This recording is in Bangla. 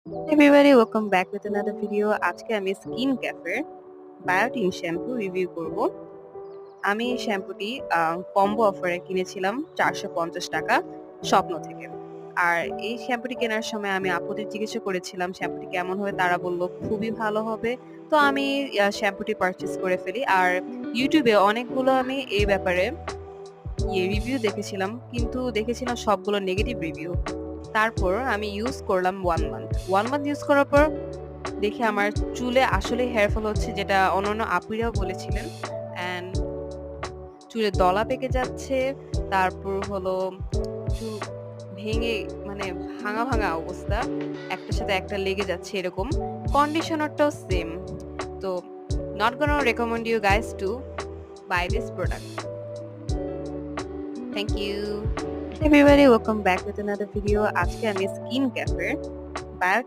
Everybody, welcome back with another video. আজকে আমি স্কিন ক্যাফের বায়োটিন শ্যাম্পু রিভিউ করব। আমি এই শ্যাম্পুটি কম্বো অফারে কিনেছিলাম 450 টাকা স্বপ্ন থেকে। আর এই শ্যাম্পুটি কেনার সময় আমি আপুদের জিজ্ঞাসা করেছিলাম শ্যাম্পুটি কেমন হবে, তারা বলল খুবই ভালো হবে। তো আমি শ্যাম্পুটি পারচেজ করে ফেলি। আর ইউটিউবে অনেকগুলো আমি এই ব্যাপারে রিভিউ দেখেছিলাম, কিন্তু দেখেছিলাম সবগুলো নেগেটিভ রিভিউ। তারপর আমি ইউজ করলাম 1 মান্থ ইউজ করার পর দেখি আমার চুলে আসলে হেয়ার ফল হচ্ছে, যেটা অন্যান্য আপুরাও বলেছিলেন। অ্যান্ড চুলে দলা পেকে যাচ্ছে। তারপর হলো চুল ভেঙে, মানে ভাঙা ভাঙা অবস্থা, একটার সাথে একটা লেগে যাচ্ছে এরকম। কন্ডিশনারটাও সেম। তো not gonna recommend you guys to buy this product. Thank you everybody, welcome back with another video. আজকে আমি স্কিন ক্যাফের বায়োটিন